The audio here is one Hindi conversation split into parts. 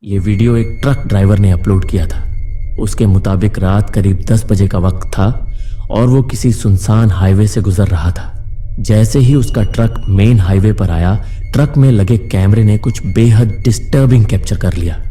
ये वीडियो एक ट्रक ड्राइवर ने अपलोड किया था। उसके मुताबिक रात करीब 10 बजे का वक्त था और वो किसी सुनसान हाईवे से गुजर रहा था। जैसे ही उसका ट्रक मेन हाईवे पर आया, ट्रक में लगे कैमरे ने कुछ बेहद डिस्टर्बिंग कैप्चर कर लिया।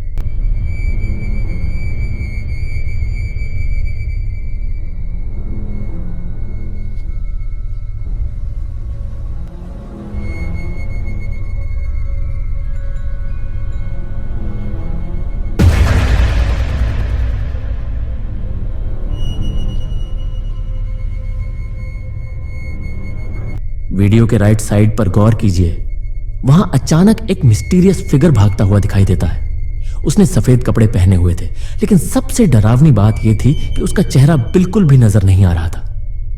वीडियो के राइट साइड पर गौर कीजिए, वहां अचानक एक मिस्टीरियस फिगर भागता हुआ दिखाई देता है। उसने सफेद कपड़े पहने हुए थे, लेकिन सबसे डरावनी बात यह थी कि उसका चेहरा बिल्कुल भी नजर नहीं आ रहा था,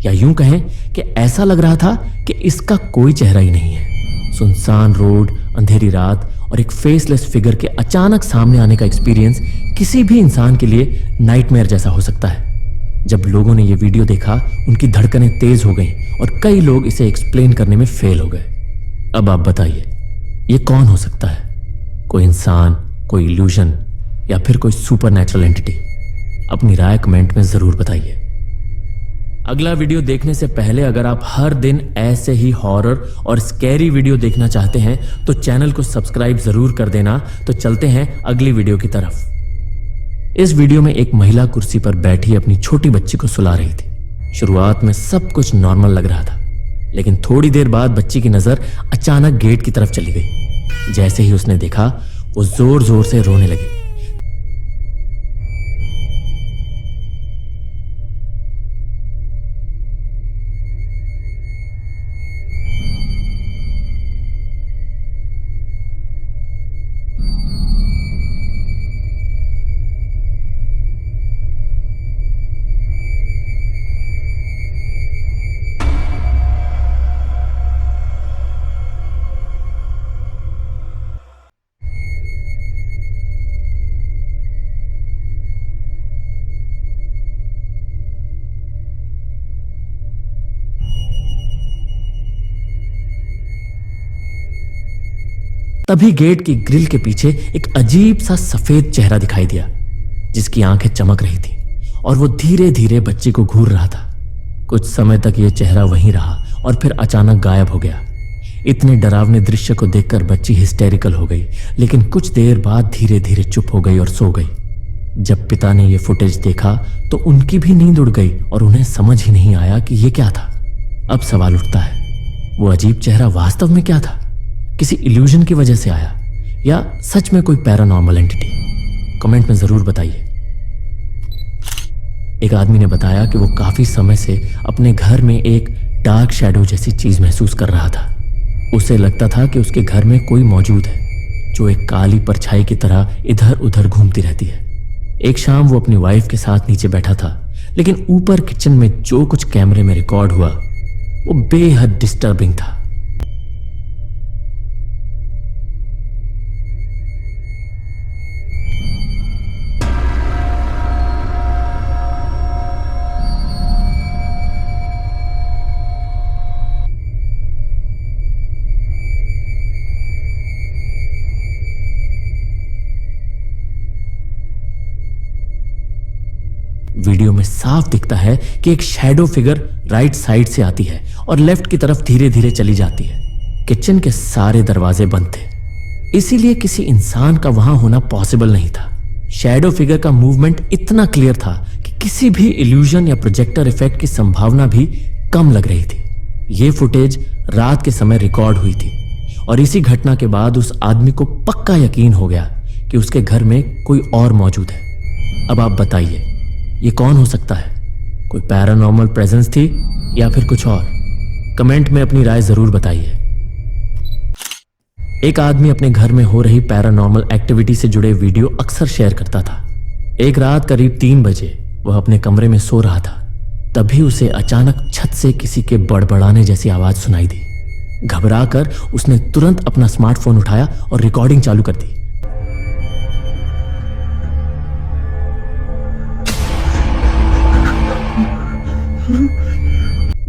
या यूं कहें कि ऐसा लग रहा था कि इसका कोई चेहरा ही नहीं है। सुनसान रोड, अंधेरी रात और एक फेसलेस फिगर के अचानक सामने आने का एक्सपीरियंस किसी भी इंसान के लिए नाइटमेयर जैसा हो सकता है। जब लोगों ने यह वीडियो देखा, उनकी धड़कनें तेज हो गईं और कई लोग इसे एक्सप्लेन करने में फेल हो गए। अब आप बताइए, ये कौन हो सकता है? कोई इंसान, कोई इल्यूजन, या फिर कोई सुपरनैचुरल एंटिटी? अपनी राय कमेंट में जरूर बताइए। अगला वीडियो देखने से पहले अगर आप हर दिन ऐसे ही हॉरर और स्कैरी वीडियो देखना चाहते हैं तो चैनल को सब्सक्राइब जरूर कर देना। तो चलते हैं अगली वीडियो की तरफ। इस वीडियो में एक महिला कुर्सी पर बैठी अपनी छोटी बच्ची को सुला रही थी। शुरुआत में सब कुछ नॉर्मल लग रहा था, लेकिन थोड़ी देर बाद बच्ची की नजर अचानक गेट की तरफ चली गई। जैसे ही उसने देखा, वो जोर जोर से रोने लगी। तभी गेट की ग्रिल के पीछे एक अजीब सा सफेद चेहरा दिखाई दिया, जिसकी आंखें चमक रही थी और वो धीरे धीरे बच्ची को घूर रहा था। कुछ समय तक ये चेहरा वहीं रहा और फिर अचानक गायब हो गया। इतने डरावने दृश्य को देखकर बच्ची हिस्टेरिकल हो गई, लेकिन कुछ देर बाद धीरे धीरे चुप हो गई और सो गई। जब पिता ने यह फुटेज देखा तो उनकी भी नींद उड़ गई और उन्हें समझ ही नहीं आया कि यह क्या था। अब सवाल उठता है, वो अजीब चेहरा वास्तव में क्या था? किसी इल्यूजन की वजह से आया या सच में कोई पैरानॉर्मल एंटिटी? कमेंट में जरूर बताइए। एक आदमी ने बताया कि वो काफी समय से अपने घर में एक डार्क शैडो जैसी चीज महसूस कर रहा था। उसे लगता था कि उसके घर में कोई मौजूद है, जो एक काली परछाई की तरह इधर उधर घूमती रहती है। एक शाम वो अपनी वाइफ के साथ नीचे बैठा था, लेकिन ऊपर किचन में जो कुछ कैमरे में रिकॉर्ड हुआ वो बेहद डिस्टर्बिंग था। वीडियो में साफ दिखता है कि एक शैडो फिगर राइट साइड से आती है और लेफ्ट की तरफ धीरे धीरे चली जाती है। किचन के सारे दरवाजे बंद थे, इसीलिए किसी इंसान का वहां होना पॉसिबल नहीं था। शैडो फिगर का मूवमेंट इतना क्लियर था कि किसी भी इल्यूजन या प्रोजेक्टर इफेक्ट की संभावना भी कम लग रही थी। यह फुटेज रात के समय रिकॉर्ड हुई थी और इसी घटना के बाद उस आदमी को पक्का यकीन हो गया कि उसके घर में कोई और मौजूद है। अब आप बताइए, ये कौन हो सकता है? कोई पैरानॉर्मल प्रेजेंस थी या फिर कुछ और? कमेंट में अपनी राय जरूर बताइए। एक आदमी अपने घर में हो रही पैरानॉर्मल एक्टिविटी से जुड़े वीडियो अक्सर शेयर करता था। एक रात करीब 3 बजे वह अपने कमरे में सो रहा था, तभी उसे अचानक छत से किसी के बड़बड़ाने जैसी आवाज सुनाई दी। घबराकर उसने तुरंत अपना स्मार्टफोन उठाया और रिकॉर्डिंग चालू कर दी।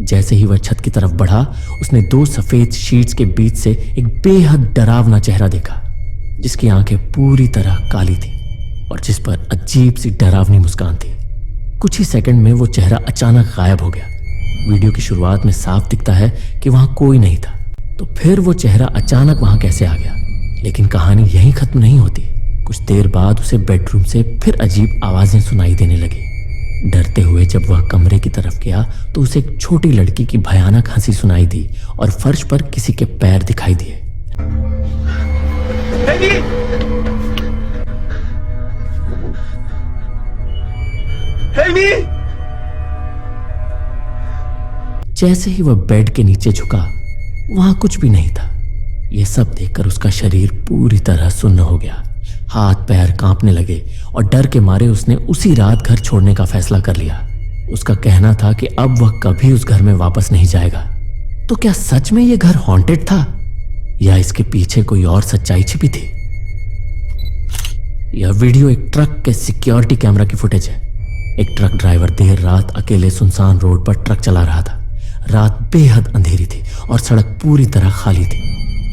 जैसे ही वह छत की तरफ बढ़ा, उसने 2 सफेद शीट्स के बीच से एक बेहद डरावना चेहरा देखा। जिसकी आंखें पूरी तरह काली थी और जिस पर अजीब सी डरावनी मुस्कान थी। कुछ ही सेकंड में वो चेहरा अचानक गायब हो गया। वीडियो की शुरुआत में साफ दिखता है कि वहां कोई नहीं था, तो फिर वो चेहरा अचानक वहां कैसे आ गया। लेकिन कहानी यहीं खत्म नहीं होती। कुछ देर बाद उसे बेडरूम से फिर अजीब आवाजें सुनाई देने लगी। डरते हुए जब वह कमरे की तरफ गया तो उसे एक छोटी लड़की की भयानक हंसी सुनाई दी और फर्श पर किसी के पैर दिखाई दिए। जैसे ही वह बेड के नीचे झुका, वहां कुछ भी नहीं था। यह सब देखकर उसका शरीर पूरी तरह सुन्न हो गया। हाथ पैर कांपने लगे और डर के मारे उसने उसी रात घर छोड़ने का फैसला कर लिया। उसका कहना था कि अब वह कभी उस घर में वापस नहीं जाएगा। तो क्या सच में यह घर हॉन्टेड था या इसके पीछे कोई और सच्चाई छिपी थी? यह वीडियो एक ट्रक के सिक्योरिटी कैमरा की फुटेज है। एक ट्रक ड्राइवर देर रात अकेले सुनसान रोड पर ट्रक चला रहा था। रात बेहद अंधेरी थी और सड़क पूरी तरह खाली थी।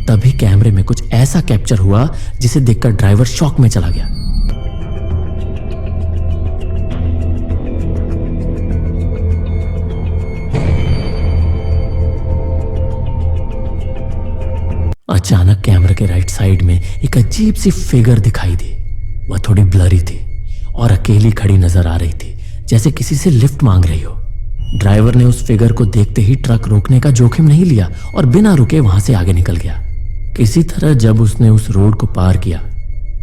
तभी कैमरे में कुछ ऐसा कैप्चर हुआ जिसे देखकर ड्राइवर शॉक में चला गया। अचानक कैमरे के राइट साइड में एक अजीब सी फिगर दिखाई दी। वह थोड़ी ब्लरी थी और अकेली खड़ी नजर आ रही थी, जैसे किसी से लिफ्ट मांग रही हो। ड्राइवर ने उस फिगर को देखते ही ट्रक रोकने का जोखिम नहीं लिया और बिना रुके वहां से आगे निकल गया। किसी तरह जब उसने उस रोड को पार किया,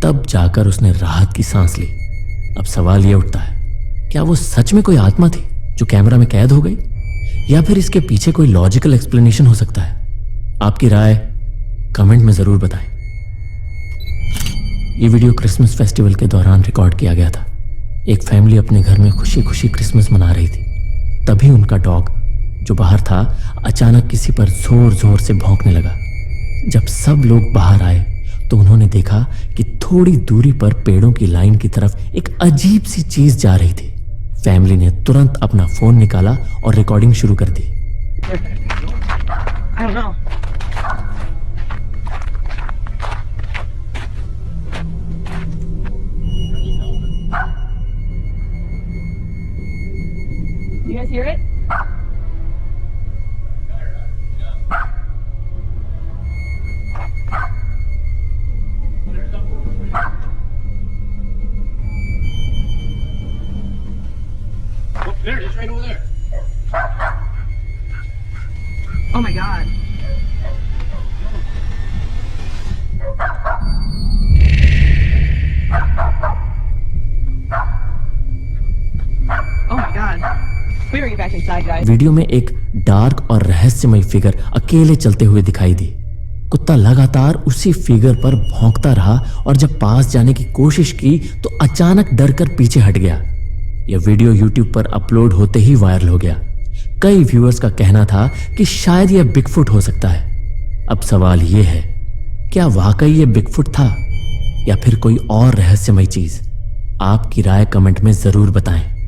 तब जाकर उसने राहत की सांस ली। अब सवाल यह उठता है, क्या वो सच में कोई आत्मा थी जो कैमरा में कैद हो गई, या फिर इसके पीछे कोई लॉजिकल एक्सप्लेनेशन हो सकता है? आपकी राय कमेंट में जरूर बताएं। ये वीडियो क्रिसमस फेस्टिवल के दौरान रिकॉर्ड किया गया था। एक फैमिली अपने घर में खुशी खुशी क्रिसमस मना रही थी। तभी उनका डॉग जो बाहर था अचानक किसी पर जोर जोर से भौंकने लगा। जब सब लोग बाहर आए तो उन्होंने देखा कि थोड़ी दूरी पर पेड़ों की लाइन की तरफ एक अजीब सी चीज जा रही थी। फैमिली ने तुरंत अपना फोन निकाला और रिकॉर्डिंग शुरू कर दी। I don't know. You guys hear it? There, just right over there. Oh my god. Oh my god. We better get back inside, guys. Video में एक डार्क और रहस्यमय फिगर अकेले चलते हुए दिखाई दी। कुत्ता लगातार उसी फिगर पर भौंकता रहा और जब पास जाने की कोशिश की तो अचानक डरकर पीछे हट गया। यह वीडियो YouTube पर अपलोड होते ही वायरल हो गया। कई व्यूअर्स का कहना था कि शायद यह बिगफुट हो सकता है। अब सवाल यह है, क्या वाकई यह बिगफुट था या फिर कोई और रहस्यमय चीज? आपकी राय कमेंट में जरूर बताएं।